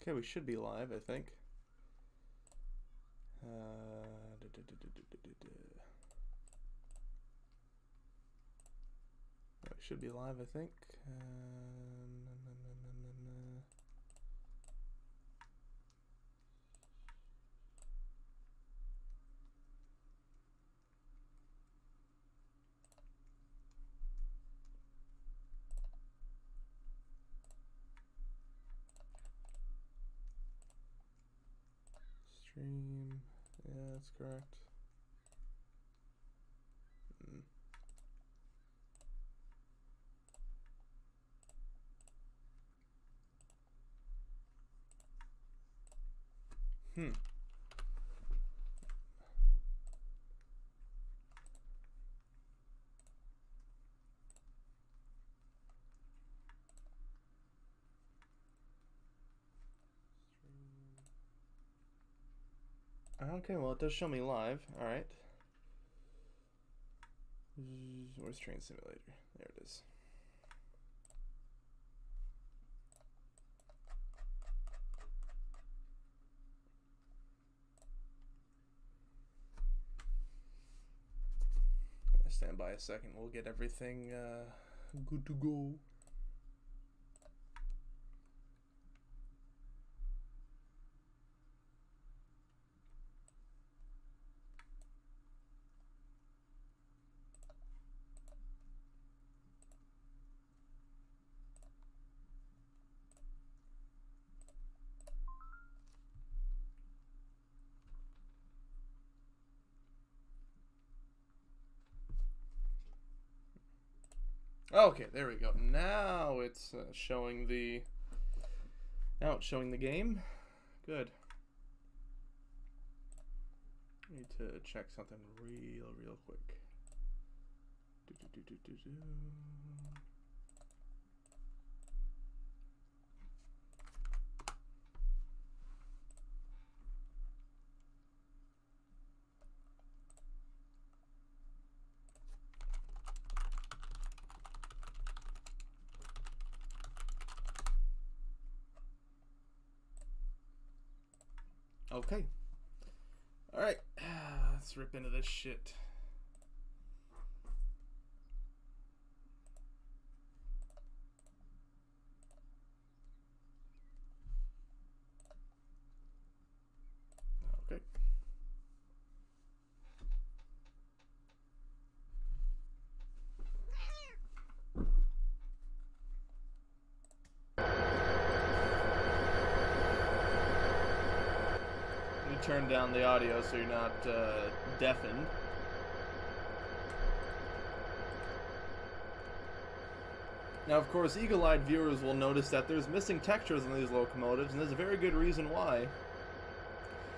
Okay, we should be live, I think. We should be live, I think. Stream, yeah, that's correct. Okay, well, it does show me live. All right. Where's Train Simulator? There it is. Stand by a second. We'll get everything good to go. Okay, there we go. Now it's showing the game. Good. Need to check something real quick. Okay. Alright. Let's rip into this shit. Okay. Turn down the audio so you're not deafened. Now, of course, eagle-eyed viewers will notice that there's missing textures on these locomotives, and there's a very good reason why.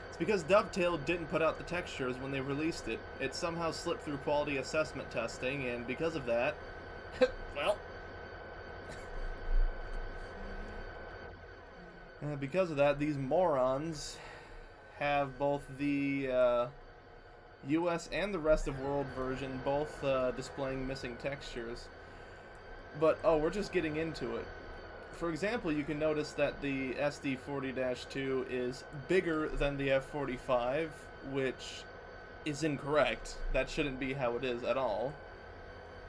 It's because Dovetail didn't put out the textures when they released it. It somehow slipped through quality assessment testing, and because of that, well, because of that, these morons have both the US and the rest of world version both displaying missing textures. But, oh, we're just getting into it. For example, you can notice that the SD40-2 is bigger than the F45, which is incorrect. That shouldn't be how it is at all.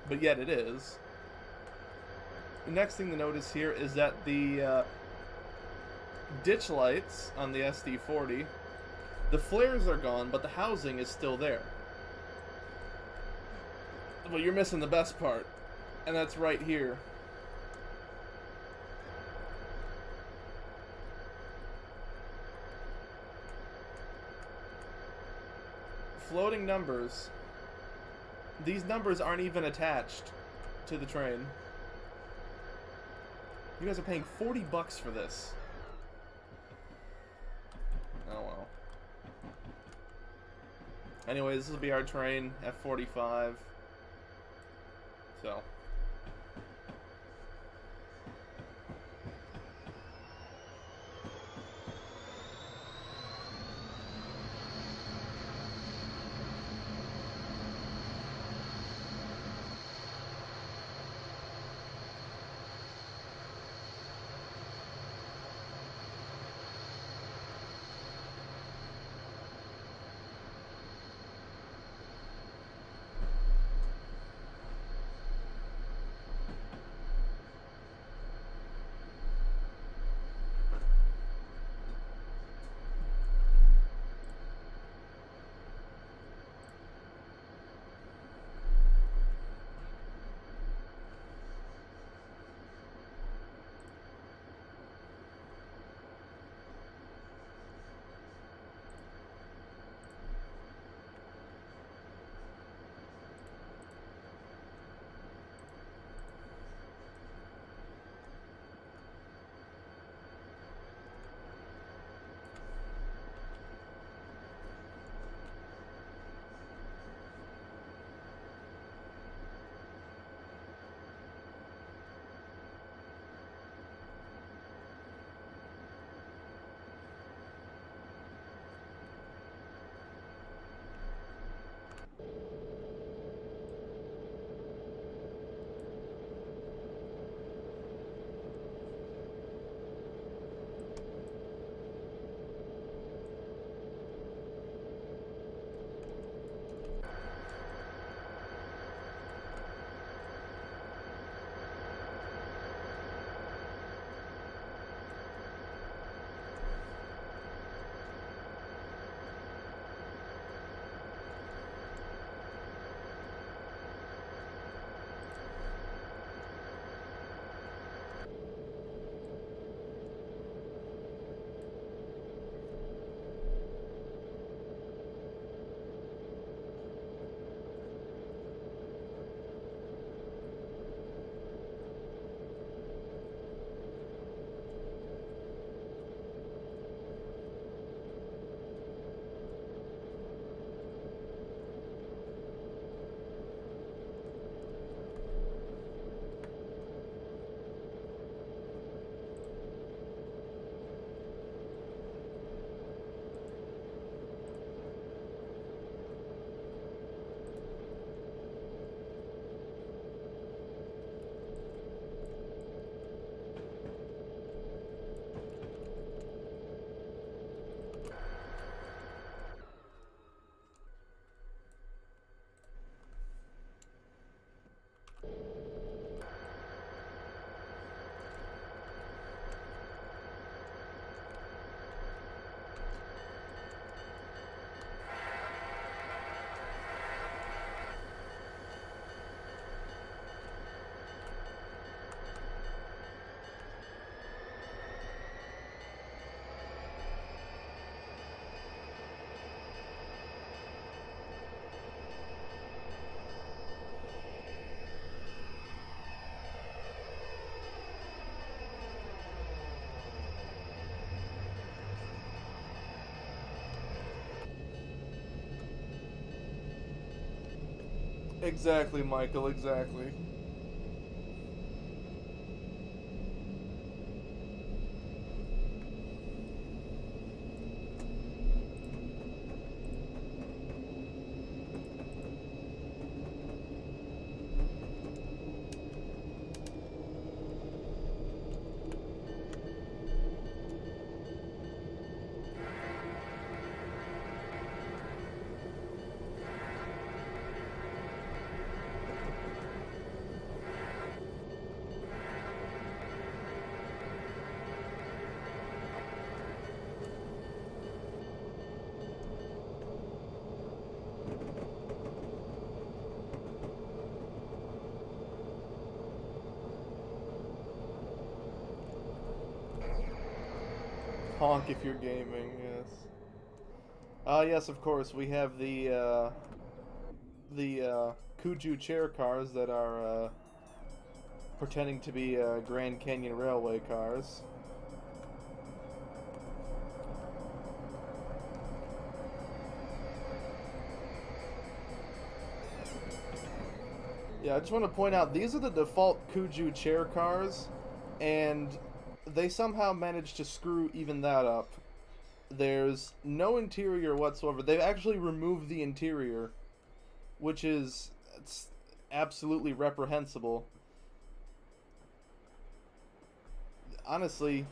But yet it is. The next thing to notice here is that the ditch lights on the SD40, the flares are gone, but the housing is still there. Well, you're missing the best part, and that's right here. Floating numbers. These numbers aren't even attached to the train. You guys are paying $40 for this. Oh well. Anyways, this will be our train, F45. So. Exactly, Michael, exactly. Honk if you're gaming, yes. Yes, of course, we have the Kuju chair cars that are pretending to be Grand Canyon Railway cars. Yeah, I just want to point out, these are the default Kuju chair cars, and they somehow managed to screw even that up. There's no interior whatsoever. They've actually removed the interior, which is it's absolutely reprehensible. Honestly,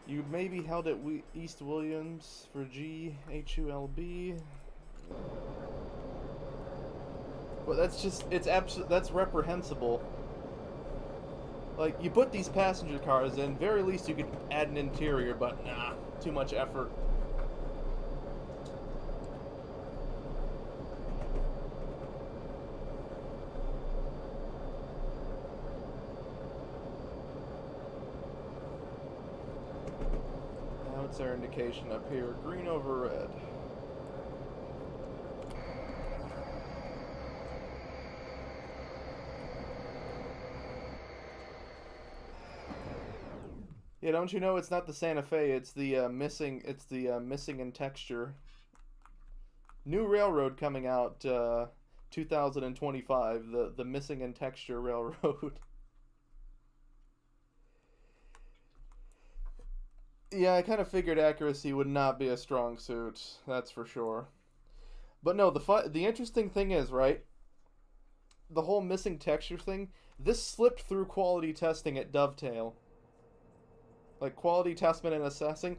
you maybe held at East Williams for GHULB. But that's just, that's reprehensible. Like, you put these passenger cars in, very least you could add an interior, but nah, too much effort. Now it's our indication up here, green over red. Yeah, don't you know it's not the Santa Fe? It's the missing. It's the missing in texture. New railroad coming out 2025. The missing in texture railroad. Yeah, I kind of figured accuracy would not be a strong suit. That's for sure. But no, the interesting thing is, right? The whole missing texture thing. This slipped through quality testing at Dovetail. Like, quality testament and assessing,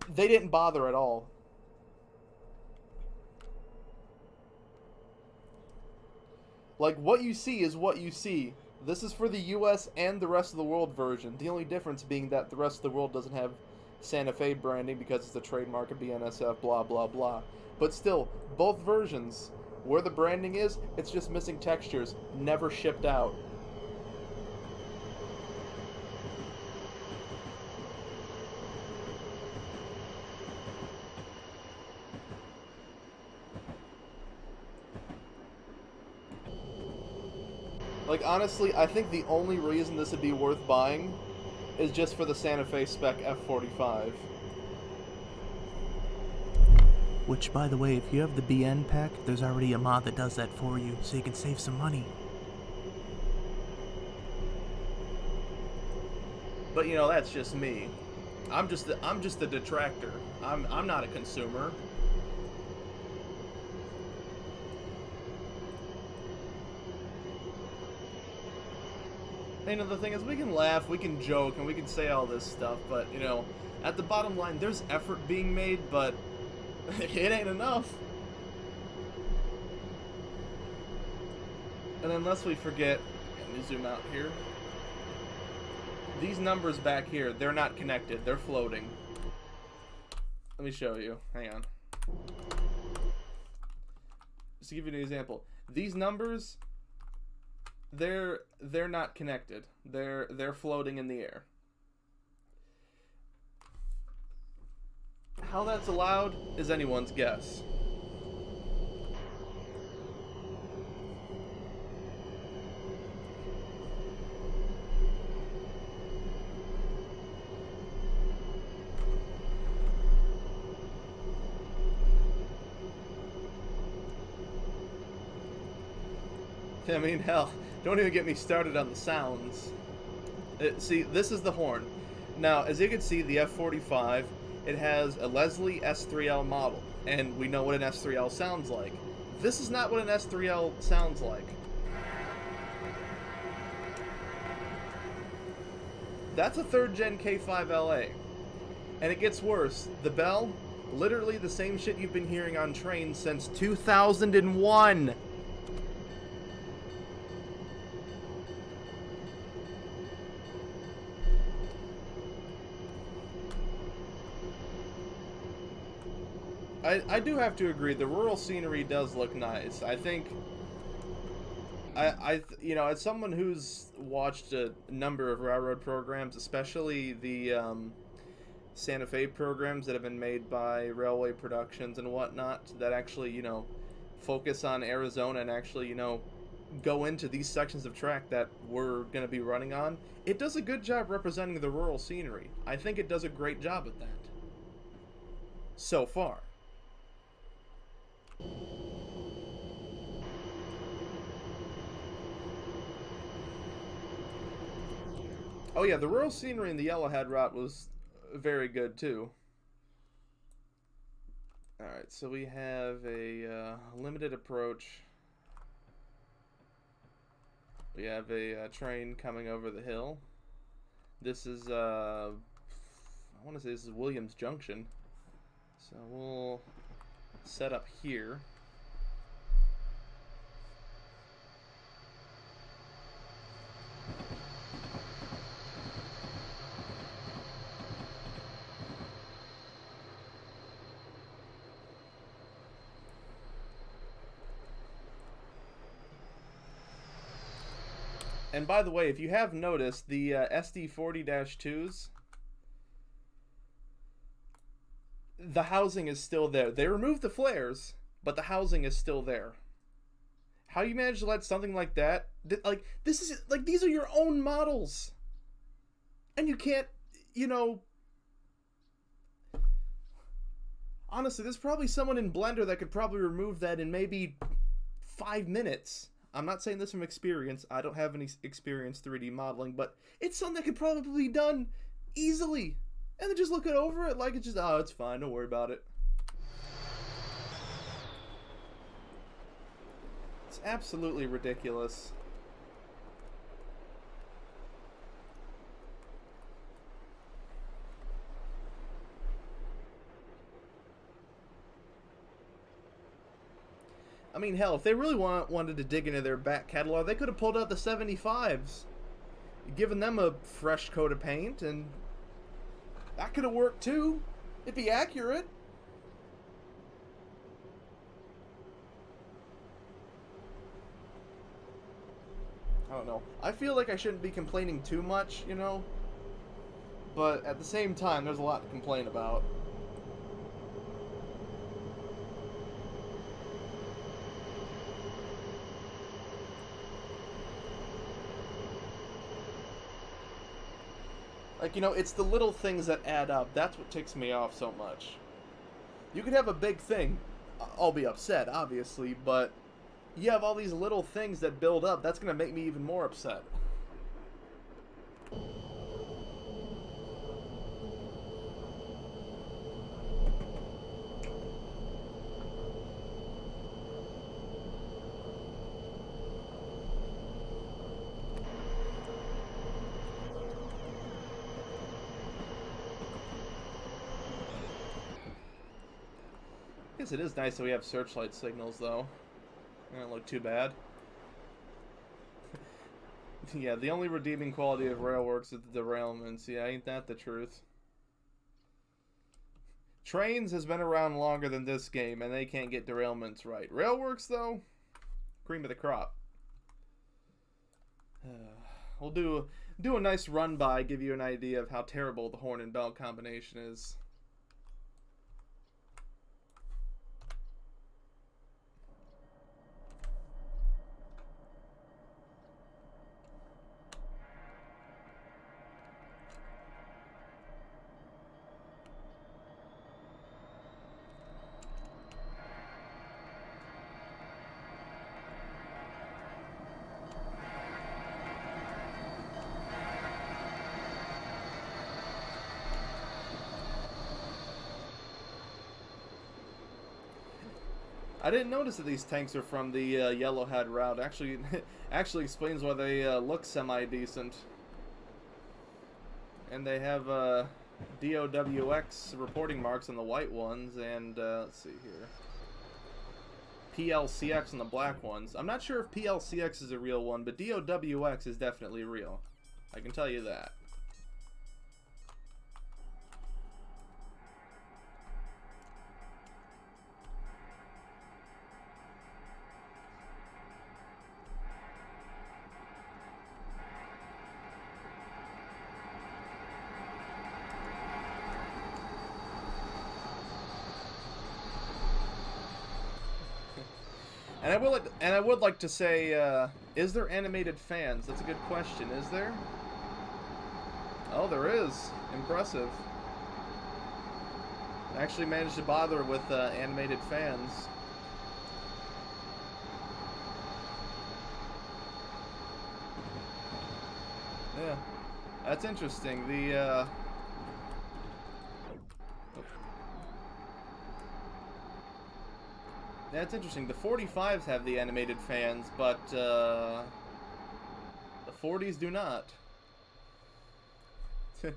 they didn't bother at all. Like, what you see is what you see. This is for the US and the rest of the world version. The only difference being that the rest of the world doesn't have Santa Fe branding because it's a trademark of BNSF, blah, blah, blah. But still, both versions, where the branding is, it's just missing textures, never shipped out. Like, honestly, I think the only reason this would be worth buying is just for the Santa Fe spec F45. Which, by the way, if you have the BN pack, there's already a mod that does that for you, so you can save some money. But you know, that's just me. I'm just a detractor. I'm not a consumer. You know, the thing is, we can laugh, we can joke, and we can say all this stuff, but, you know, at the bottom line, there's effort being made, but it ain't enough. And unless we forget, let me zoom out here. These numbers back here, they're not connected, they're floating. Let me show you, hang on. Just to give you an example, these numbers, they're not connected. They're floating in the air. How that's allowed is anyone's guess. I mean, hell, don't even get me started on the sounds. See, this is the horn. Now, as you can see, the F45, it has a Leslie S3L model, and we know what an S3L sounds like. This is not what an S3L sounds like. That's a 3rd gen K5LA. And it gets worse. The bell, literally the same shit you've been hearing on trains since 2001. I do have to agree, the rural scenery does look nice. I think, you know, as someone who's watched a number of railroad programs, especially the Santa Fe programs that have been made by Railway Productions and whatnot, that actually, you know, focus on Arizona and actually, you know, go into these sections of track that we're going to be running on, it does a good job representing the rural scenery. I think it does a great job at that. So far. Oh yeah, the rural scenery in the Yellowhead route was very good too. Alright, so we have a limited approach. We have a train coming over the hill. This is, I want to say this is Williams Junction. So we'll set up here. And by the way, if you have noticed, the SD40-2s, the housing is still there. They removed the flares, but the housing is still there. How you manage to let something like that, like, this is, like, these are your own models. And you can't, you know, honestly, there's probably someone in Blender that could probably remove that in maybe 5 minutes. I'm not saying this from experience. I don't have any experience 3D modeling, but it's something that could probably be done easily. And then just look it over it like it's just, oh, it's fine, don't worry about it. It's absolutely ridiculous. I mean, hell, if they really wanted to dig into their back catalog, they could have pulled out the 75s, given them a fresh coat of paint, and that could have worked too. It'd be accurate. I don't know. I feel like I shouldn't be complaining too much, you know? But at the same time, there's a lot to complain about. Like, you know, it's the little things that add up. That's what ticks me off so much. You could have a big thing. I'll be upset, obviously, but you have all these little things that build up. That's going to make me even more upset. I guess it is nice that we have searchlight signals, though. They don't look too bad. Yeah, the only redeeming quality of Railworks is the derailments. Yeah, ain't that the truth? Trains has been around longer than this game, and they can't get derailments right. Railworks, though, cream of the crop. We'll do a nice run by, give you an idea of how terrible the horn and bell combination is. I didn't notice that these tanks are from the Yellowhead route. Actually, actually explains why they look semi-decent. And they have DOWX reporting marks on the white ones, and let's see here. PLCX on the black ones. I'm not sure if PLCX is a real one, but DOWX is definitely real. I can tell you that. And I would like to say, is there animated fans? That's a good question. Is there? Oh, there is. Impressive. I actually managed to bother with animated fans. Yeah, that's interesting. The That's interesting. The 45s have the animated fans, but the 40s do not. It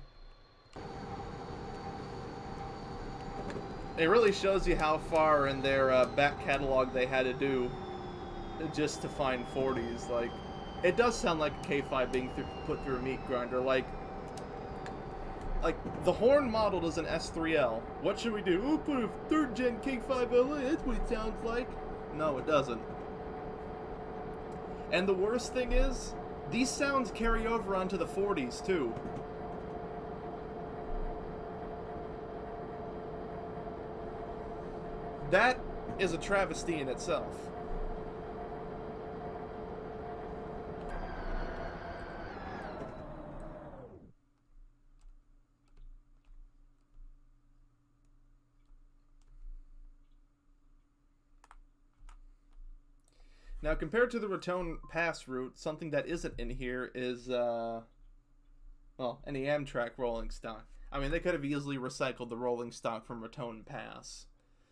really shows you how far in their back catalog they had to do just to find 40s. Like, it does sound like a K5 being put through a meat grinder. Like the horn modeled is an S3L. What should we do? Oh, put a 3rd gen K5 LA. That's what it sounds like. No, it doesn't. And the worst thing is, these sounds carry over onto the 40s too. That is a travesty in itself. Now, compared to the Raton Pass route, something that isn't in here is, well, any Amtrak rolling stock. I mean, they could have easily recycled the rolling stock from Raton Pass.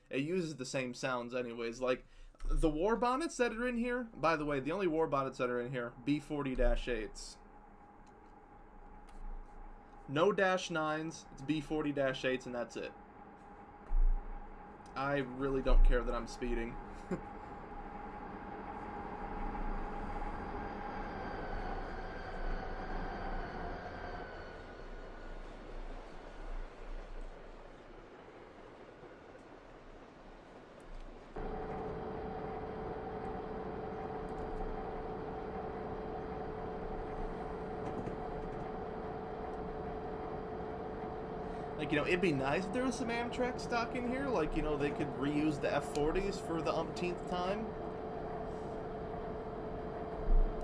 It uses the same sounds anyways. Like, the war bonnets that are in here, by the way, the only war bonnets that are in here, B40-8s. No -9s, it's B40-8s, and that's it. I really don't care that I'm speeding. Like, you know, it'd be nice if there was some Amtrak stock in here. Like, you know, they could reuse the F40s for the umpteenth time.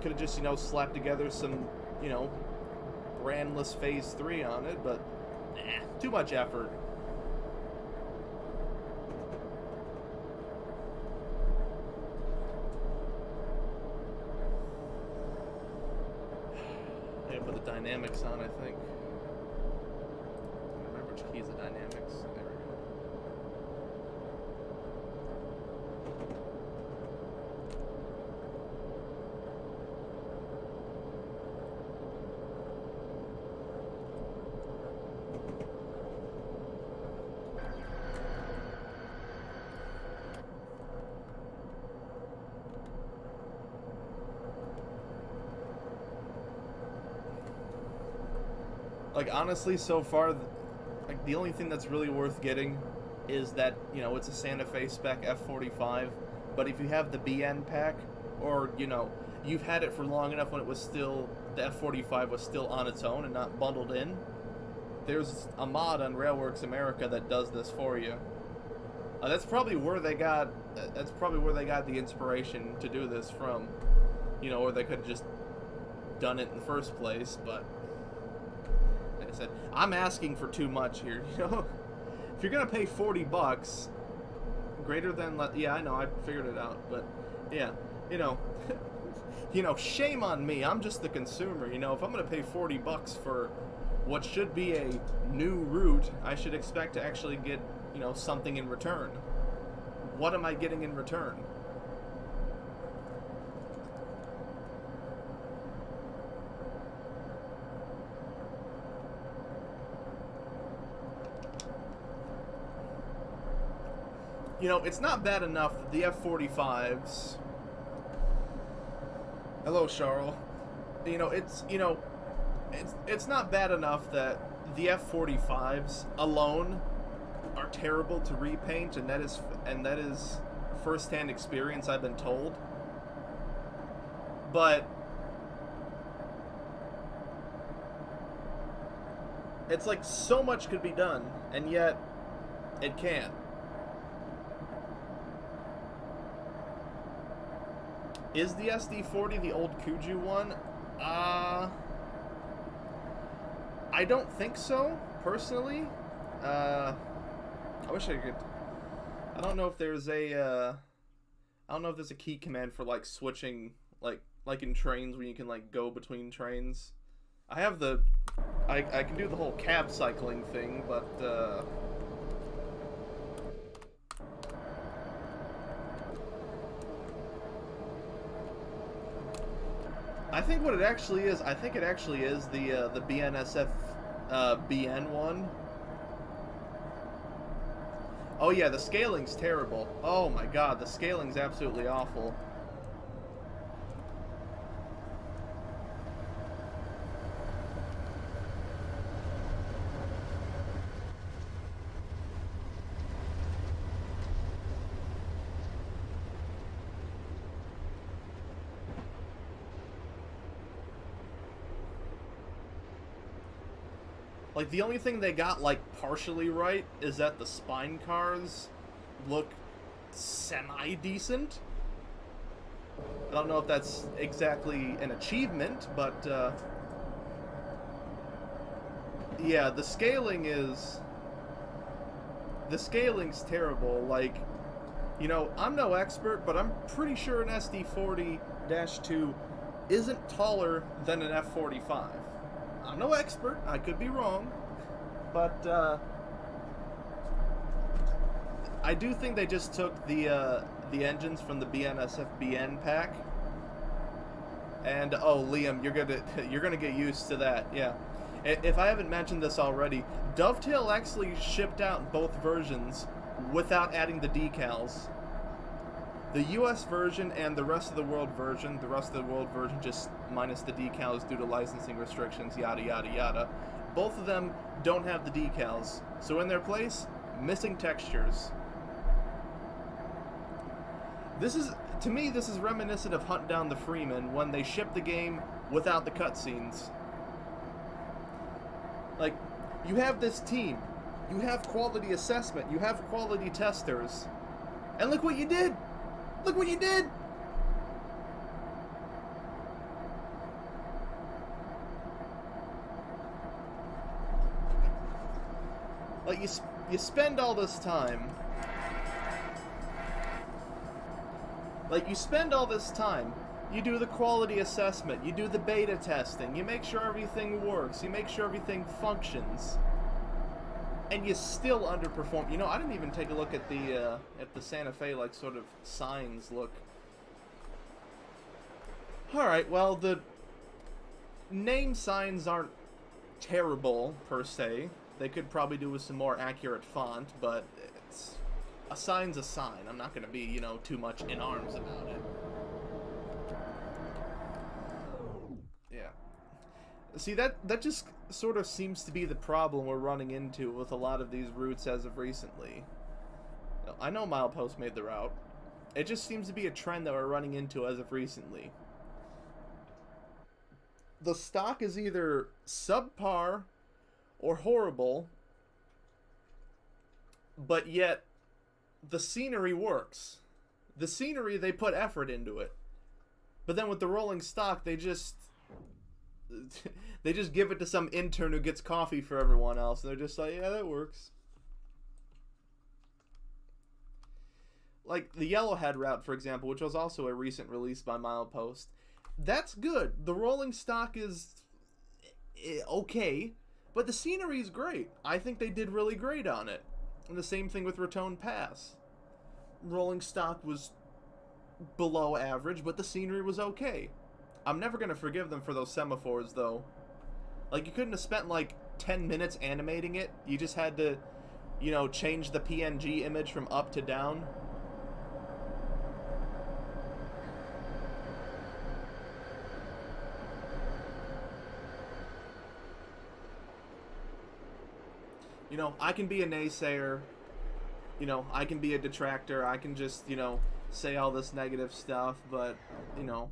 Could have just, you know, slapped together some, you know, brandless Phase 3 on it, but, too much effort. I gotta put the dynamics on, I think. Which keys the dynamics? There we go. Like, honestly, so far, like, the only thing that's really worth getting is that, you know, it's a Santa Fe spec F45, but if you have the BN pack, or, you know, you've had it for long enough when it was still, the F45 was still on its own and not bundled in, there's a mod on Railworks America that does this for you. That's probably where they got the inspiration to do this from, you know, or they could have just done it in the first place, but like I said, I'm asking for too much here, you know? If you're gonna pay $40, greater than, yeah, I know, I figured it out, but yeah, you know, you know, shame on me. I'm just the consumer, you know. If I'm gonna pay $40 for what should be a new route, I should expect to actually get, you know, something in return. what am I getting in return? You know, it's not bad enough that the F45s... Hello, Charles. You know, it's not bad enough that the F45s alone are terrible to repaint, and that is first-hand experience, I've been told. But it's like so much could be done, and yet it can't. Is the SD40 the old Kuju one? I don't think so, personally. I wish I could... I don't know if there's a, I don't know if there's a key command for, like, switching, like in trains where you can, like, go between trains. I have the... I can do the whole cab cycling thing, but, I think what it actually is, I think it actually is the BNSF BN one. Oh yeah, the scaling's terrible. Oh my god, the scaling's absolutely awful. Like, the only thing they got, like, partially right is that the spine cars look semi-decent. I don't know if that's exactly an achievement, but, yeah, the scaling is... The scaling's terrible. Like, you know, I'm no expert, but I'm pretty sure an SD40-2 isn't taller than an F45. I'm no expert, I could be wrong, but I do think they just took the engines from the BNSF BN pack, and oh, Liam, you're gonna get used to that. Yeah, if I haven't mentioned this already, Dovetail actually shipped out both versions without adding the decals. The US version and the rest of the world version, just minus the decals due to licensing restrictions, yada yada yada. Both of them don't have the decals, so in their place, missing textures. To me, this is reminiscent of Hunt Down the Freeman when they shipped the game without the cutscenes. Like, you have this team, you have quality assessment, you have quality testers, and look what you did! Look what you did! Like, you spend all this time... Like, you spend all this time, you do the quality assessment, you do the beta testing, you make sure everything works, you make sure everything functions, and you still underperform. You know, I didn't even take a look at the Santa Fe, like, sort of signs look. Alright, well, the name signs aren't terrible, per se. They could probably do with some more accurate font, but a sign's a sign. I'm not going to be, you know, too much in arms about it. Yeah. See, that just sort of seems to be the problem we're running into with a lot of these routes as of recently. I know Milepost made the route. It just seems to be a trend that we're running into as of recently. The stock is either subpar or horrible, but yet the scenery works. The scenery, they put effort into it. But then with the rolling stock, they just give it to some intern who gets coffee for everyone else, and they're just like, yeah, that works. Like the Yellowhead route, for example, which was also a recent release by Milepost. That's good. The rolling stock is okay, but the scenery is great. I think they did really great on it. And the same thing with Raton Pass. rolling stock was below average, but the scenery was okay. I'm never gonna forgive them for those semaphores, though. Like, you couldn't have spent, like, 10 minutes animating it. You just had to, you know, change the PNG image from up to down. You know, I can be a naysayer. You know, I can be a detractor. I can just, you know, say all this negative stuff, but, you know,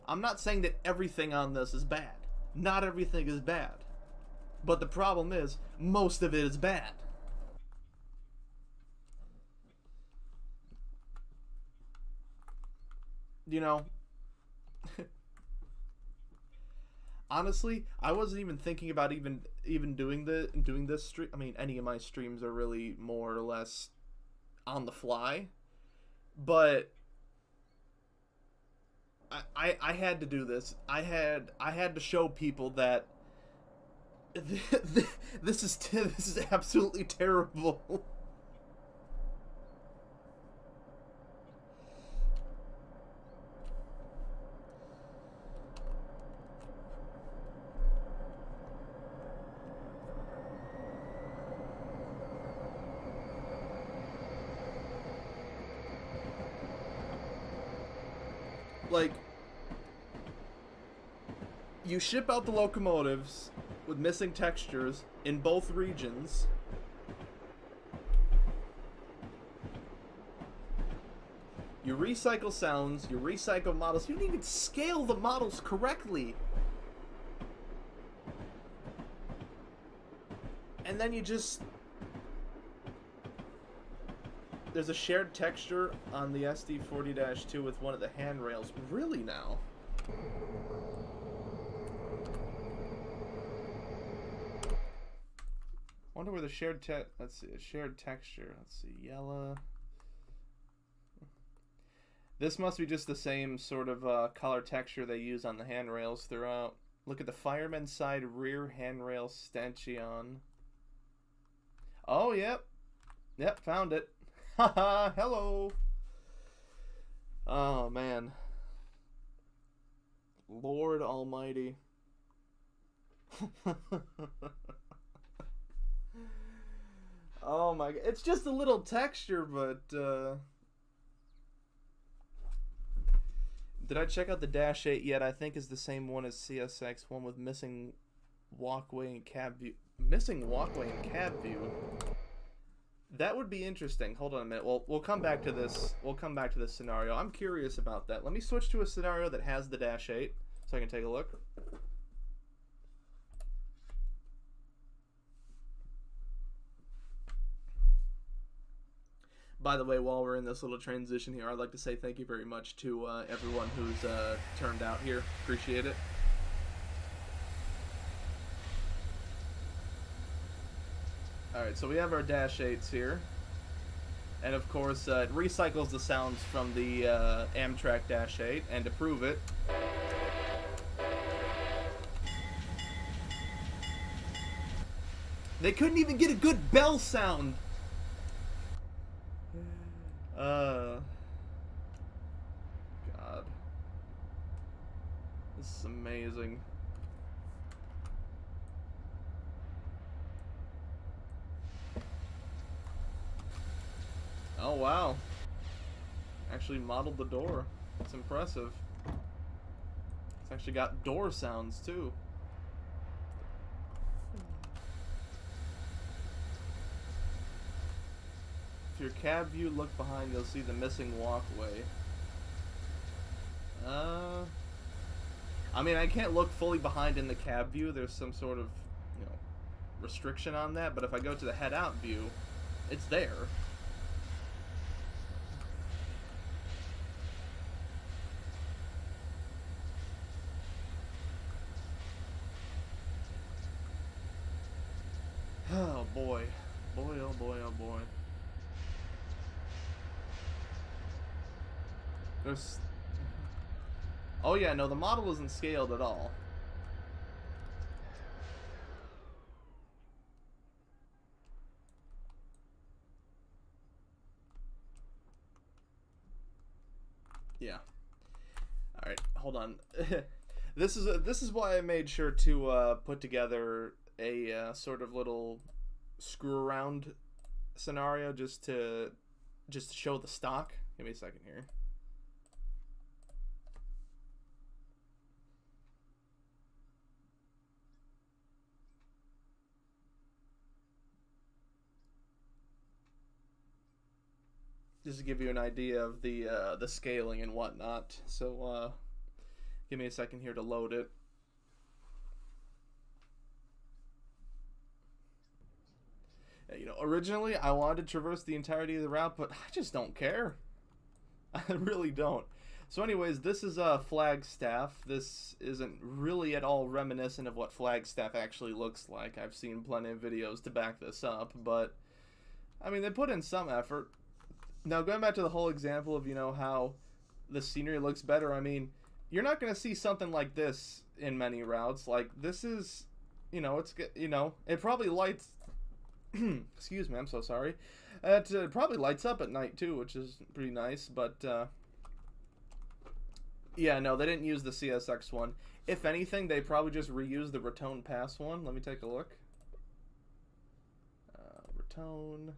I'm not saying that everything on this is bad. Not everything is bad. But the problem is, most of it is bad. You know, honestly, I wasn't even thinking about even doing this stream. I mean, any of my streams are really more or less on the fly, but I had to do this. I had to show people that this is absolutely terrible. Like, you ship out the locomotives with missing textures in both regions. You recycle sounds, you recycle models. You don't even scale the models correctly. And then you just... There's a shared texture on the SD40-2 with one of the handrails. Really now? Wonder where the shared let's see, a shared texture. Let's see, yellow. This must be just the same sort of color texture they use on the handrails throughout. Look at the fireman's side rear handrail stanchion. Oh, yep. Yep, found it. Haha, hello. Oh, man. Lord Almighty. Oh my god. It's just a little texture, but did I check out the Dash 8 yet? I think is the same one as CSX, one with missing walkway and cab view. Missing walkway and cab view. That would be interesting. Hold on a minute. We'll come back to this. We'll come back to this scenario. I'm curious about that. Let me switch to a scenario that has the Dash 8 so I can take a look. By the way, while we're in this little transition here, I'd like to say thank you very much to everyone who's turned out here. Appreciate it. Alright, so we have our Dash 8s here. And of course, it recycles the sounds from the Amtrak Dash 8. And to prove it, they couldn't even get a good bell sound. God. This is amazing. Oh, wow. Actually modeled the door. It's impressive. It's actually got door sounds, too. If your cab view look behind, you'll see the missing walkway. I mean, I can't look fully behind in the cab view. There's some sort of, you know, restriction on that. But if I go to the head-out view, it's there. Oh boy. Boy, oh boy, oh boy. There's... Oh yeah, no, the model isn't scaled at all. Yeah. All right, hold on. This is why I made sure to put together a sort of little screw around scenario just to show the stock. Give me a second here. Just to give you an idea of the scaling and whatnot. So give me a second here to load it. You know, originally I wanted to traverse the entirety of the route, but I just don't care. I really don't. So anyways, this is Flagstaff. This isn't really at all reminiscent of what Flagstaff actually looks like. I've seen plenty of videos to back this up, but I mean, they put in some effort. Now, going back to the whole example of, you know, how the scenery looks better, I mean, you're not going to see something like this in many routes. Like, this is, you know, it's, you know, it probably lights, excuse me, I'm so sorry. It probably lights up at night, too, which is pretty nice, but, yeah, no, they didn't use the CSX one. If anything, they probably just reused the Raton Pass one. Let me take a look. Raton...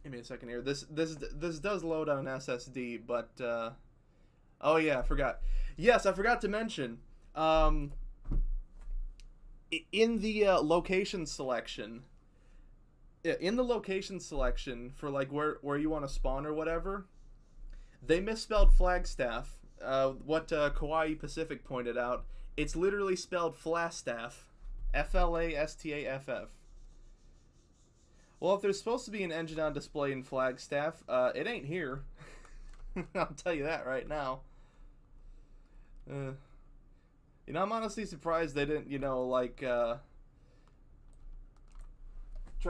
Give me a second here. This does load on SSD, but oh yeah, I forgot. Yes, I forgot to mention. In the location selection, for like where you want to spawn or whatever, they misspelled Flagstaff. What Kawaii Pacific pointed out, it's literally spelled Flagstaff, Flastaff. Well, if there's supposed to be an engine on display in Flagstaff, it ain't here. I'll tell you that right now. You know, I'm honestly surprised they didn't, you know, like, try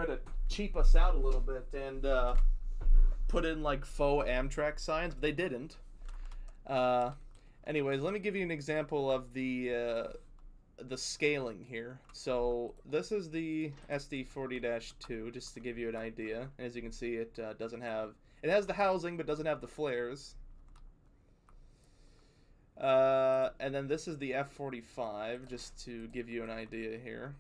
to cheap us out a little bit and put in, like, faux Amtrak signs, but they didn't. Anyways, let me give you an example of the scaling here. So this is the SD40-2, just to give you an idea. As you can see, it doesn't have, it has the housing but doesn't have the flares. And then this is the F45, just to give you an idea here.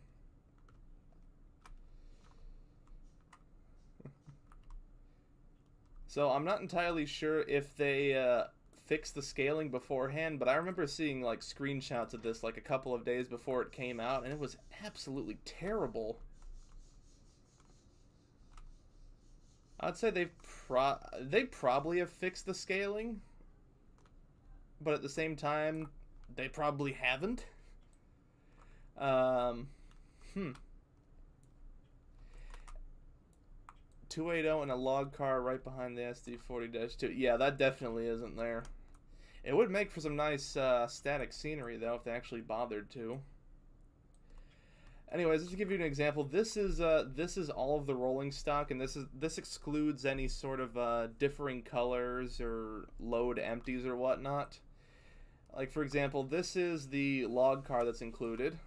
So I'm not entirely sure if they fix the scaling beforehand, but I remember seeing like screenshots of this like a couple of days before it came out, and it was absolutely terrible. I'd say they probably have fixed the scaling, but at the same time, they probably haven't. 280 and a log car right behind the SD40-2. Yeah, that definitely isn't there. It would make for some nice static scenery, though, if they actually bothered to. Anyways, just to give you an example, this is all of the rolling stock, and this excludes any sort of differing colors or load empties or whatnot. Like, for example, this is the log car that's included,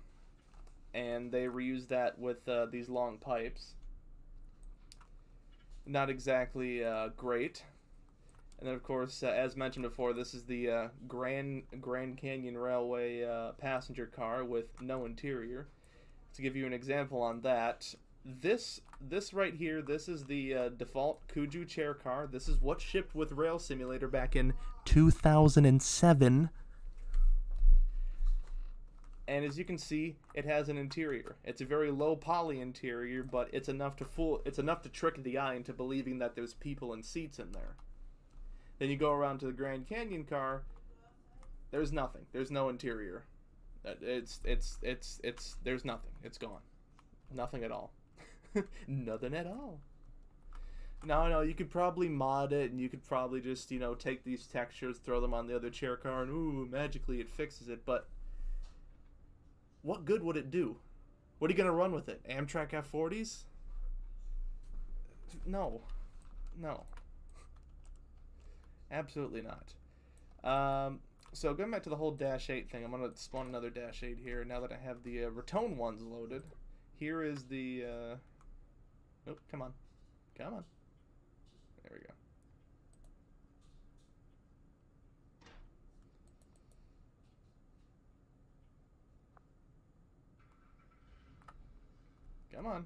and they reused that with these long pipes. Not exactly great. And then, of course, as mentioned before, this is the Grand Canyon Railway passenger car with no interior. To give you an example on that, this right here, this is the default Kuju chair car. This is what shipped with Rail Simulator back in 2007. And as you can see, it has an interior. It's a very low poly interior, but it's enough to trick the eye into believing that there's people and seats in there. Then you go around to the Grand Canyon car. There's nothing. There's no interior. There's nothing. It's gone. Nothing at all. Nothing at all. No, you could probably mod it, and you could probably just, you know, take these textures, throw them on the other chair car, and ooh, magically it fixes it. But what good would it do? What are you gonna run with it? Amtrak F40s? No. Absolutely not. So going back to the whole Dash 8 thing, I'm going to spawn another Dash 8 here now that I have the Raton ones loaded. Here is the... oh, come on. There we go. Come on.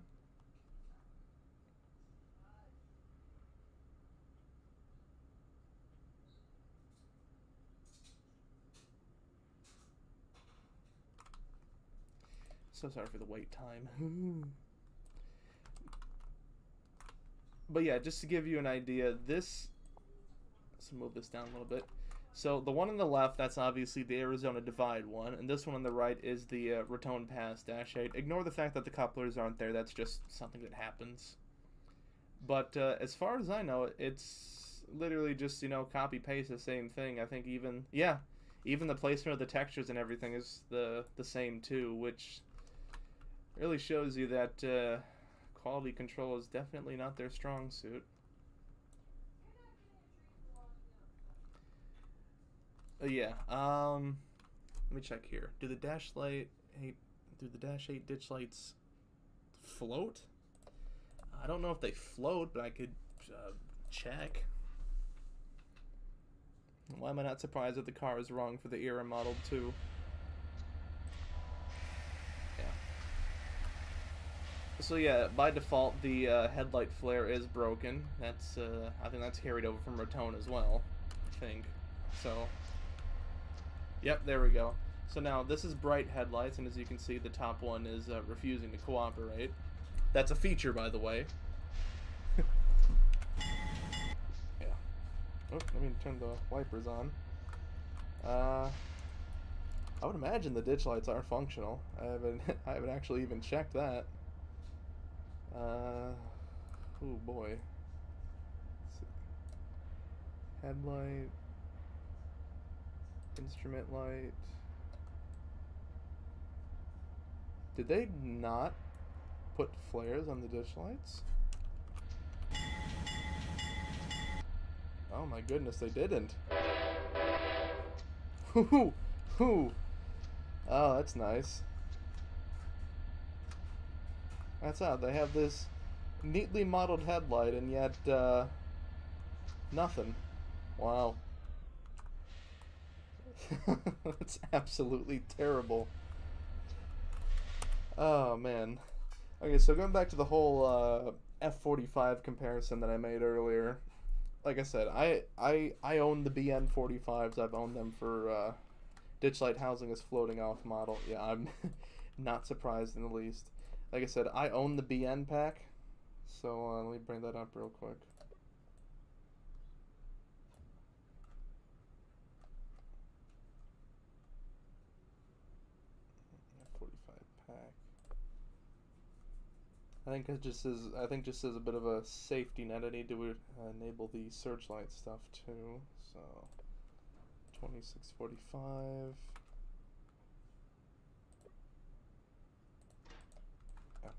So sorry for the wait time. But yeah, just to give you an idea, this... Let's move this down a little bit. So the one on the left, that's obviously the Arizona Divide one, and this one on the right is the Raton Pass -8. Ignore the fact that the couplers aren't there, that's just something that happens. But as far as I know, it's literally just, you know, copy-paste the same thing. I think even, yeah, even the placement of the textures and everything is the same too, which really shows you that quality control is definitely not their strong suit. Yeah, let me check here. Do the Dash 8 ditch lights float? I don't know if they float, but I could check. Why am I not surprised that the car is wrong for the era model too? Yeah. So yeah, by default, the headlight flare is broken. That's I think that's carried over from Raton as well. I think so. Yep, there we go. So now this is bright headlights, and as you can see, the top one is refusing to cooperate. That's a feature, by the way. Yeah. Oh, let me turn the wipers on. I would imagine the ditch lights are functional. I haven't actually even checked that. Oh boy. Let's see. Headlight. Instrument light. Did they not put flares on the ditch lights? Oh my goodness, they didn't. Hoo hoo. Oh, that's nice. That's odd. They have this neatly modeled headlight and yet nothing. Wow. That's absolutely terrible. Oh man. Okay, so going back to the whole F45 comparison that I made earlier. Like I said, I own the BN45s. I've owned them for ditch light housing as floating off model. Yeah, I'm not surprised in the least. Like I said, I own the BN pack. So let me bring that up real quick. Pack. I think just as a bit of a safety net, I need to enable the searchlight stuff too. So 2645. Yeah.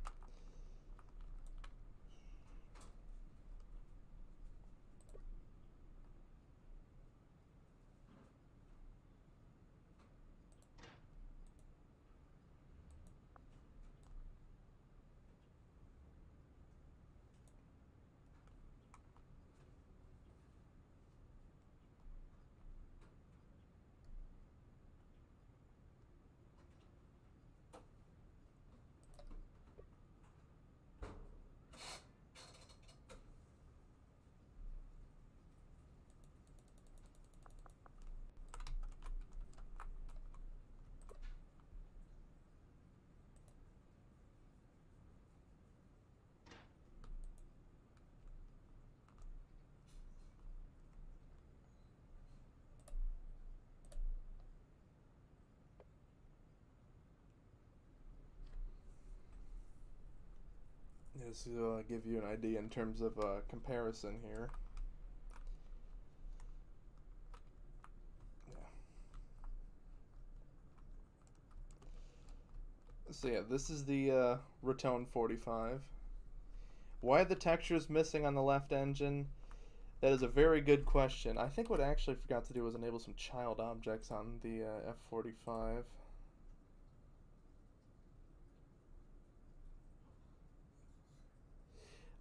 Just to give you an idea in terms of comparison here. Yeah. So yeah, this is the Raton 45. Why are the textures missing on the left engine? That is a very good question. I think what I actually forgot to do was enable some child objects on the F45.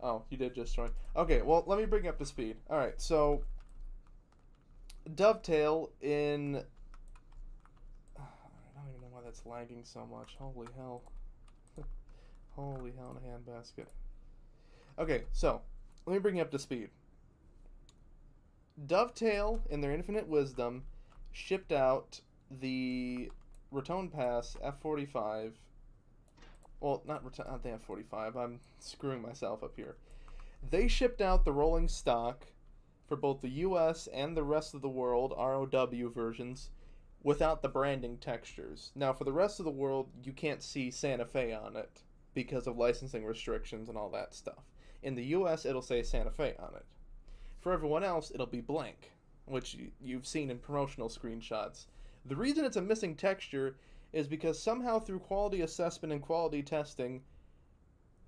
Oh, you did just join. Okay, well, let me bring you up to speed. Alright, so Dovetail in... I don't even know why that's lagging so much. Holy hell. Holy hell in a handbasket. Okay, so, let me bring you up to speed. Dovetail, in their infinite wisdom, shipped out the Raton Pass F45. Well, not the F45. I'm screwing myself up here. They shipped out the rolling stock for both the US and the rest of the world ROW versions without the branding textures. Now, for the rest of the world, you can't see Santa Fe on it because of licensing restrictions and all that stuff. In the US, it'll say Santa Fe on it. For everyone else, it'll be blank, which you've seen in promotional screenshots. The reason it's a missing texture is because somehow through quality assessment and quality testing,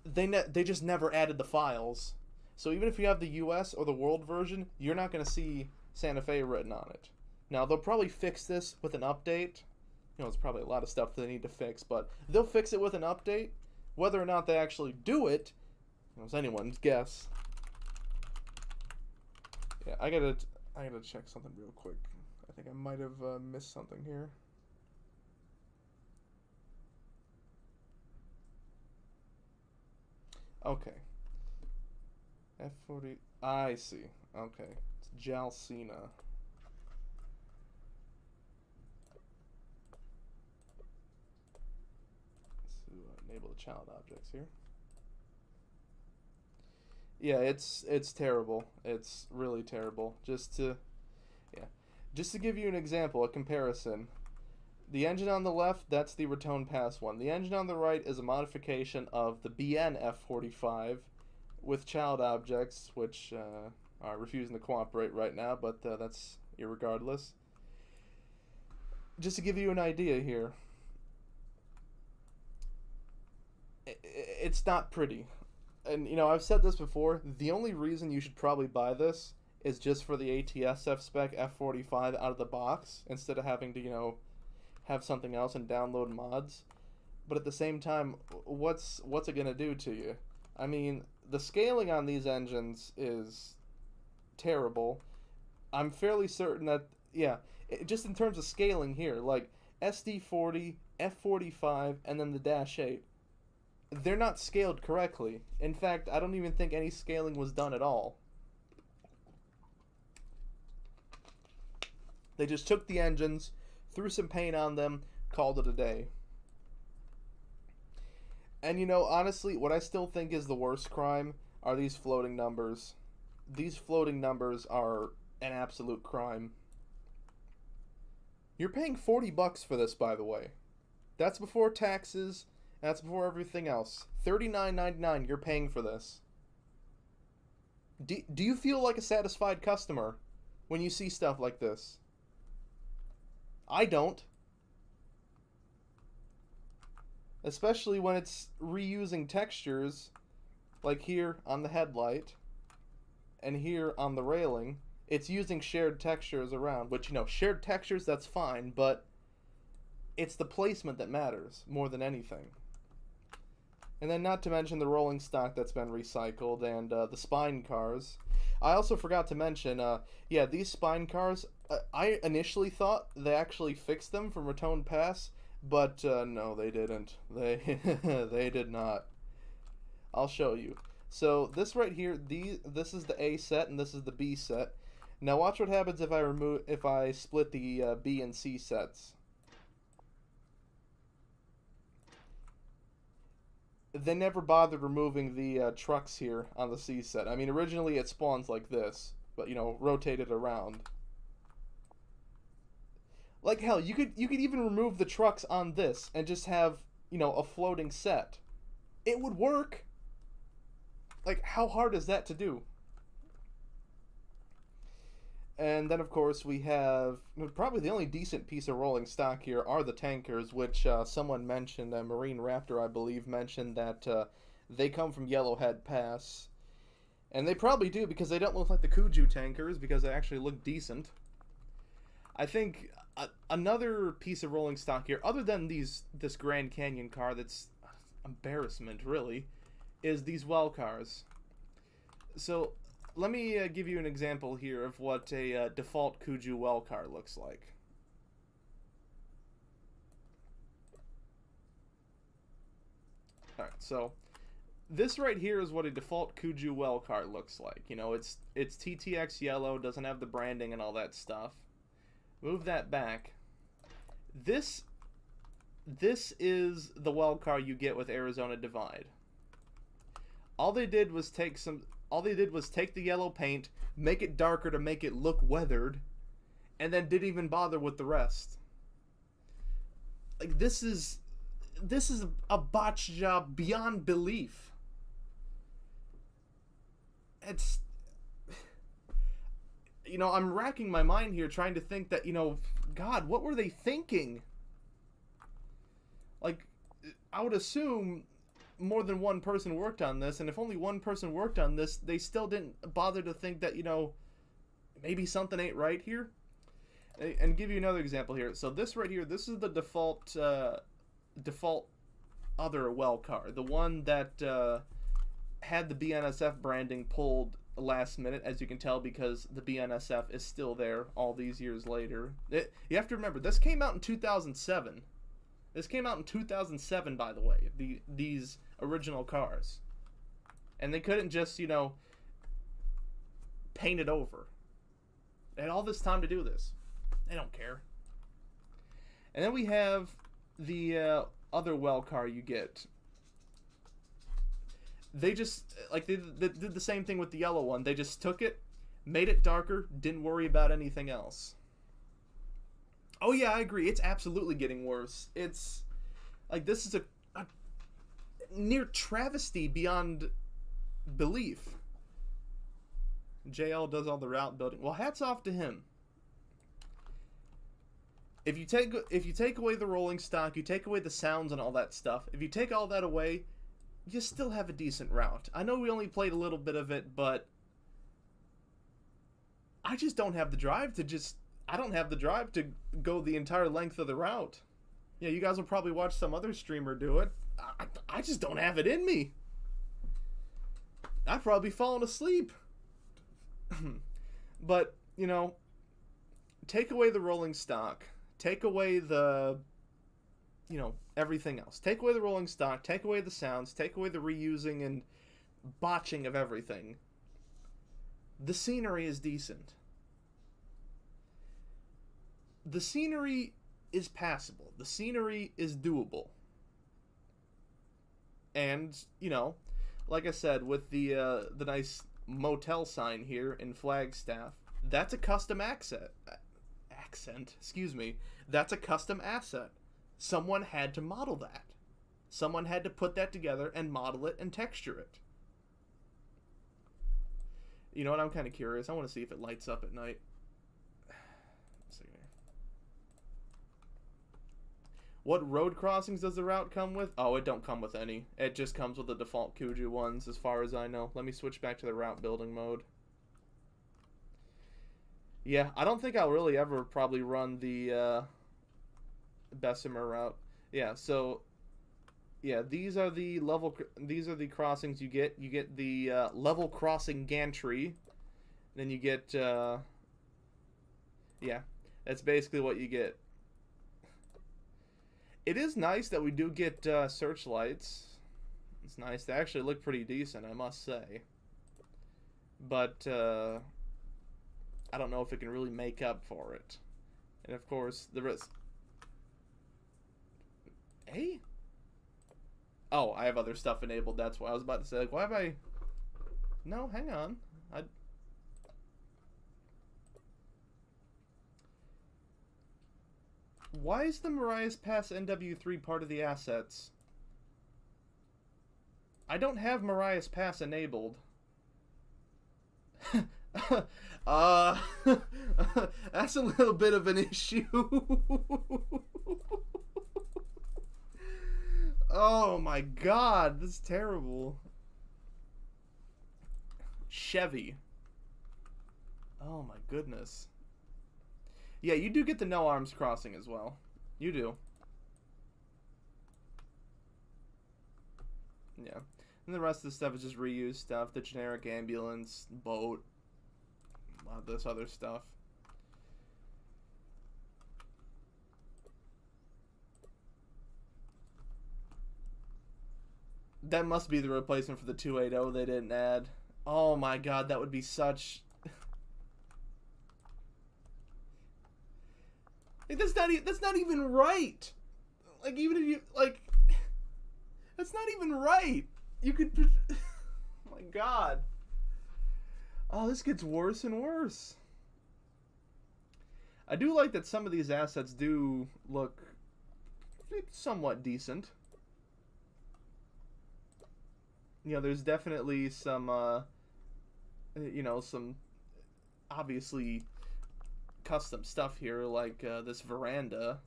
they just never added the files. So even if you have the US or the world version, you're not going to see Santa Fe written on it. Now, they'll probably fix this with an update. You know, there's probably a lot of stuff they need to fix, but they'll fix it with an update. Whether or not they actually do it, it's anyone's guess. Yeah, I gotta check something real quick. I think I might have missed something here. Okay. F40. I see. Okay. It's Jalcina. So enable the child objects here. Yeah, it's terrible. It's really terrible. Just to give you an example, a comparison. The engine on the left, that's the Raton Pass one. The engine on the right is a modification of the BN F45 with child objects, which are refusing to cooperate right now, but that's irregardless. Just to give you an idea here, it's not pretty. And, you know, I've said this before, the only reason you should probably buy this is just for the ATSF-spec F45 out of the box, instead of having to, you know, have something else and download mods. But at the same time, what's it going to do to you? I mean, the scaling on these engines is terrible. I'm fairly certain that, just in terms of scaling here, like SD40, F45, and then the Dash 8, they're not scaled correctly. In fact, I don't even think any scaling was done at all. They just took the engines, threw some paint on them, called it a day. And, you know, honestly, what I still think is the worst crime are these floating numbers. These floating numbers are an absolute crime. You're paying $40 for this, by the way. That's before taxes. That's before everything else. $39.99 you're paying for this. Do you feel like a satisfied customer when you see stuff like this? I don't. Especially when it's reusing textures, like here on the headlight, and here on the railing. It's using shared textures around, which, you know, shared textures, that's fine, but it's the placement that matters more than anything. And then not to mention the rolling stock that's been recycled, and the spine cars. I also forgot to mention, these spine cars, I initially thought they actually fixed them from Raton Pass, but no, they didn't. They did not. I'll show you. So this right here, this is the A set and this is the B set. Now watch what happens if I split the B and C sets. They never bothered removing the trucks here on the C set. I mean, originally it spawns like this, but, you know, rotated around. Like hell, you could even remove the trucks on this and just have, you know, a floating set. It would work. Like, how hard is that to do? And then, of course, we have probably the only decent piece of rolling stock here are the tankers, which someone mentioned, Marine Raptor, I believe, mentioned that they come from Yellowhead Pass. And they probably do, because they don't look like the Kuju tankers, because they actually look decent. I think another piece of rolling stock here, other than this Grand Canyon car that's embarrassment, really, is these well cars. So let me give you an example here of what a default Kuju well car looks like. Alright. So this right here is what a default Kuju well car looks like. You know, it's TTX yellow, doesn't have the branding and all that stuff. Move that back. This is the well car you get with Arizona Divide. All they did was take the yellow paint, make it darker to make it look weathered, and then didn't even bother with the rest. Like, this is a botch job beyond belief. It's, you know, I'm racking my mind here trying to think that, you know, God, what were they thinking? Like, I would assume more than one person worked on this, and if only one person worked on this, they still didn't bother to think that, you know, maybe something ain't right here. And give you another example here. So this right here, this is the default other well car, the one that had the BNSF branding pulled last minute, as you can tell, because the BNSF is still there all these years later. You have to remember, this came out in 2007. This came out in 2007, by the way, these original cars. And they couldn't just, you know, paint it over. They had all this time to do this. They don't care. And then we have the other well car you get. They just, like, they did the same thing with the yellow one. They just took it, made it darker, didn't worry about anything else. Oh yeah, I agree. It's absolutely getting worse. It's, like, this is a near travesty beyond belief. JL does all the route building. Well, hats off to him. If you take away the rolling stock, you take away the sounds and all that stuff, if you take all that away, you still have a decent route. I know we only played a little bit of it, but I just don't have the drive to I don't have the drive to go the entire length of the route. Yeah, you guys will probably watch some other streamer do it. I just don't have it in me. I'd probably be falling asleep. But, you know, take away the rolling stock. Take away the, you know, everything else. Take away the rolling stock. Take away the sounds. Take away the reusing and botching of everything. The scenery is decent. The scenery is passable. The scenery is doable. And, you know, like I said, with the nice motel sign here in Flagstaff, that's a custom that's a custom asset. Someone had to model that. Someone had to put that together and model it and texture it. You know what? I'm kind of curious. I want to see if it lights up at night. Let's see here. What road crossings does the route come with? Oh, it don't come with any. It just comes with the default Kuju ones, as far as I know. Let me switch back to the route building mode. Yeah, I don't think I'll really ever probably run the Bessemer route. Yeah, so yeah, these are the crossings you get. You get the level crossing gantry. Then you get yeah, that's basically what you get. It is nice that we do get searchlights. It's nice. They actually look pretty decent, I must say. But I don't know if it can really make up for it. And of course, the rest. Hey? Oh, I have other stuff enabled. That's why I was about to say, like, why have I... No, hang on. Why is the Marias Pass NW3 part of the assets? I don't have Marias Pass enabled. That's a little bit of an issue. Oh my god, this is terrible. Chevy. Oh my goodness. Yeah, you do get the no arms crossing as well. You do. Yeah. And the rest of the stuff is just reused stuff. The generic ambulance, boat, a lot of this other stuff. That must be the replacement for the 280 they didn't add. Oh my god, that would be such... Like, that's not even right. Like, even if you, like... That's not even right. You could... Oh my god. Oh, this gets worse and worse. I do like that some of these assets do look somewhat decent. You know, there's definitely some, you know, some obviously custom stuff here, like this veranda.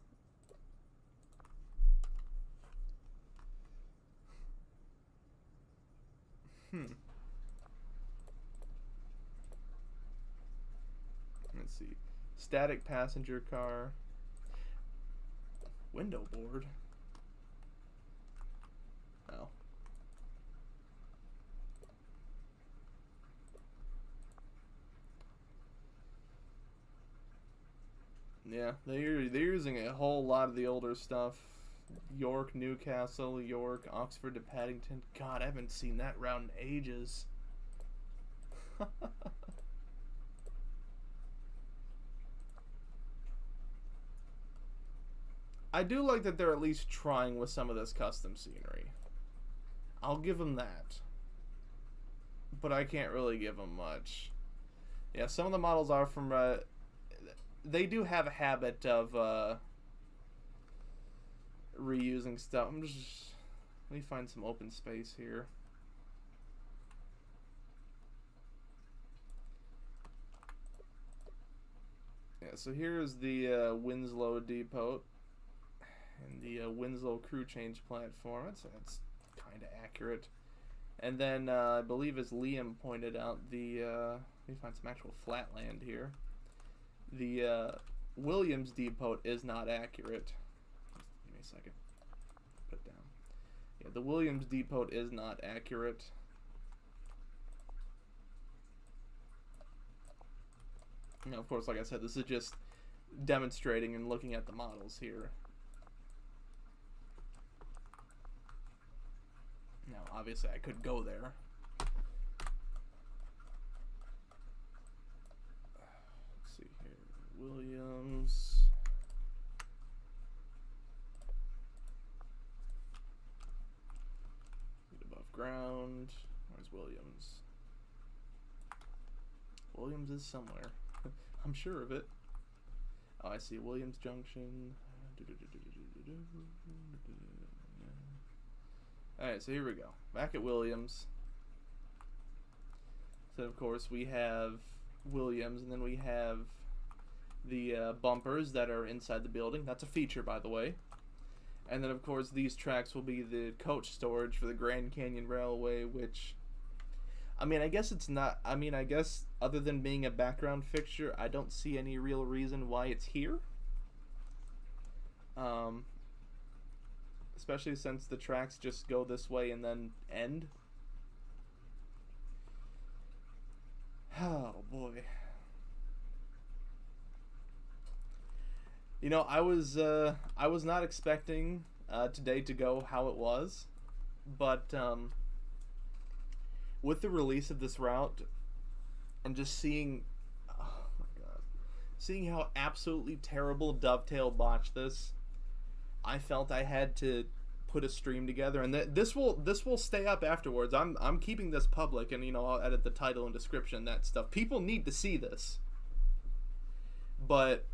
Let's see. Static passenger car. Window board. Oh. Yeah, they're using a whole lot of the older stuff. York, Newcastle, York, Oxford to Paddington. God, I haven't seen that route in ages. I do like that they're at least trying with some of this custom scenery. I'll give them that. But I can't really give them much. Yeah, some of the models are from... they do have a habit of reusing stuff. Let me find some open space here. Yeah, so here's the Winslow Depot and the Winslow crew change platform. That's kind of accurate. And then I believe, as Liam pointed out, the let me find some actual flatland here. The Williams Depot is not accurate. Give me a second. Put it down. Yeah, the Williams Depot is not accurate. You know, of course, like I said, this is just demonstrating and looking at the models here. Now, obviously, I could go there. Let's see here. Williams. Get above ground. Where's Williams? Williams is somewhere. I'm sure of it. Oh, I see. Williams Junction. Alright, so here we go. Back at Williams. So, of course, we have Williams, and then we have the bumpers that are inside the building. That's a feature, by the way. And then, of course, these tracks will be the coach storage for the Grand Canyon Railway, which... I mean, I guess it's not... I mean, I guess, other than being a background fixture, I don't see any real reason why it's here. Especially since the tracks just go this way and then end. Oh, boy. You know, I was not expecting today to go how it was, but with the release of this route and just seeing, oh my god, seeing how absolutely terrible Dovetail botched this, I felt I had to put a stream together, and this will stay up afterwards. I'm keeping this public, and you know, I'll edit the title and description, that stuff. People need to see this, but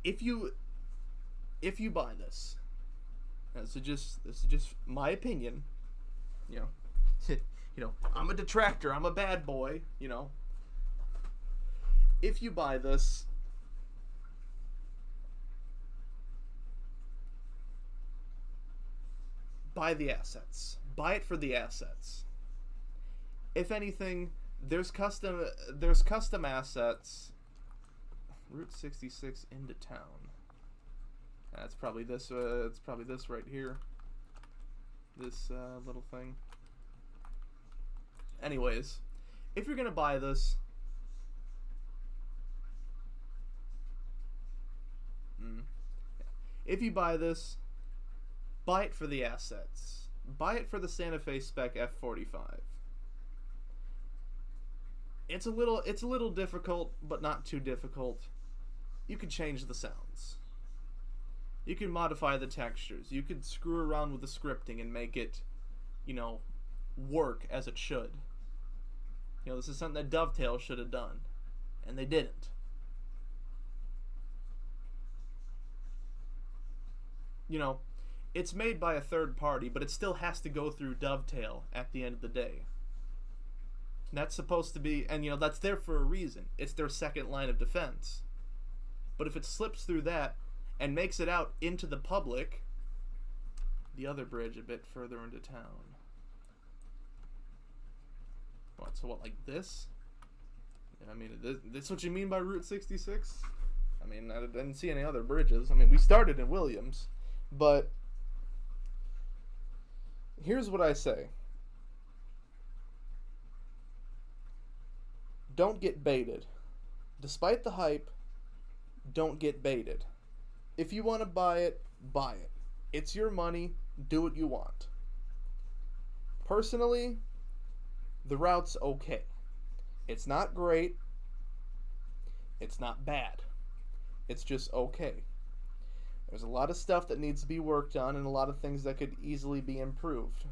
if you buy this, this is just my opinion, you know. You know, I'm a detractor, I'm a bad boy, you know. If you buy this, buy the assets. Buy it for the assets. If anything, there's custom assets. Route 66 into town. That's probably this. It's probably this right here. This little thing. Anyways, if you're gonna buy this, if you buy this, buy it for the assets. Buy it for the Santa Fe spec F45. It's a little difficult, but not too difficult. You can change the sounds. You can modify the textures. You could screw around with the scripting and make it, work as it should. This is something that Dovetail should have done, and they didn't. It's made by a third party, but it still has to go through Dovetail at the end of the day. And that's supposed to be, and that's there for a reason. It's their second line of defense. But if it slips through that and makes it out into the public, the other bridge a bit further into town. What, like this? This what you mean by Route 66? I didn't see any other bridges. We started in Williams, but here's what I say. Don't get baited. Despite the hype, don't get baited. If you want to buy it, buy it. It's your money. Do what you want. Personally, the route's okay. It's not great. It's not bad. It's just okay. There's a lot of stuff that needs to be worked on and a lot of things that could easily be improved.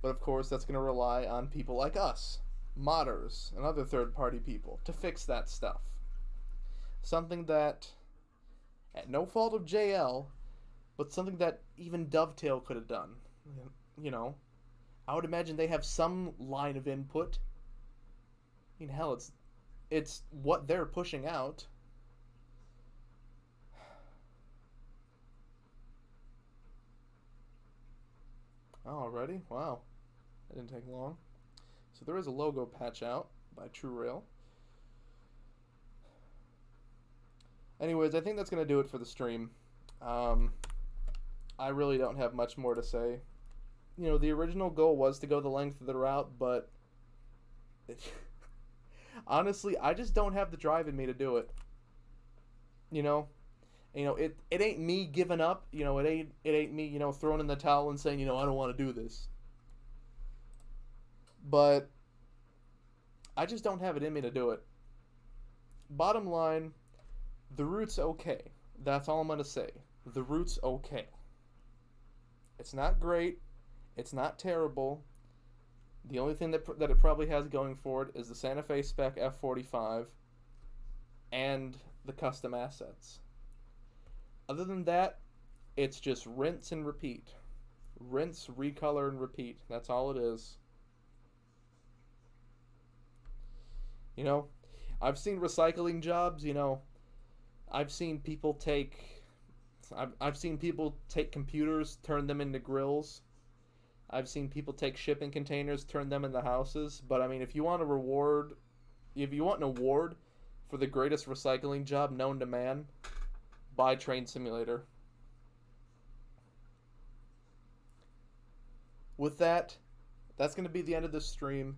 But of course, that's going to rely on people like us, modders, and other third-party people to fix that stuff. Something that, at no fault of JL, but something that even Dovetail could have done. I would imagine they have some line of input. Hell, it's what they're pushing out. Alrighty, wow. That didn't take long. So there is a logo patch out by TrueRail. Anyways, I think that's going to do it for the stream. I really don't have much more to say. The original goal was to go the length of the route, but honestly, I just don't have the drive in me to do it. It ain't me giving up. It ain't me, throwing in the towel and saying, I don't want to do this. But I just don't have it in me to do it. Bottom line, the route's okay. That's all I'm going to say. The route's okay. It's not great. It's not terrible. The only thing that it probably has going for it is the Santa Fe spec F45 and the custom assets. Other than that, it's just rinse and repeat. Rinse, recolor, and repeat. That's all it is. I've seen recycling jobs, I've seen people take computers, turn them into grills. I've seen people take shipping containers, turn them into houses. But if you want an award for the greatest recycling job known to man, buy Train Simulator. With that, that's going to be the end of this stream.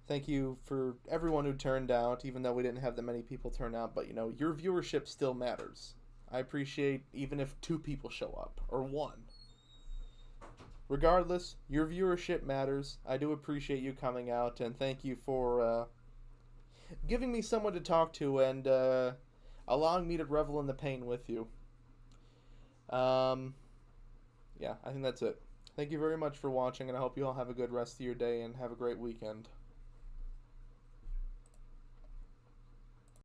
Thank you for everyone who turned out, even though we didn't have that many people turn out. But, your viewership still matters. I appreciate even if 2 people show up, or 1. Regardless, your viewership matters. I do appreciate you coming out, and thank you for giving me someone to talk to and allowing me to revel in the pain with you. Yeah, I think that's it. Thank you very much for watching, and I hope you all have a good rest of your day and have a great weekend.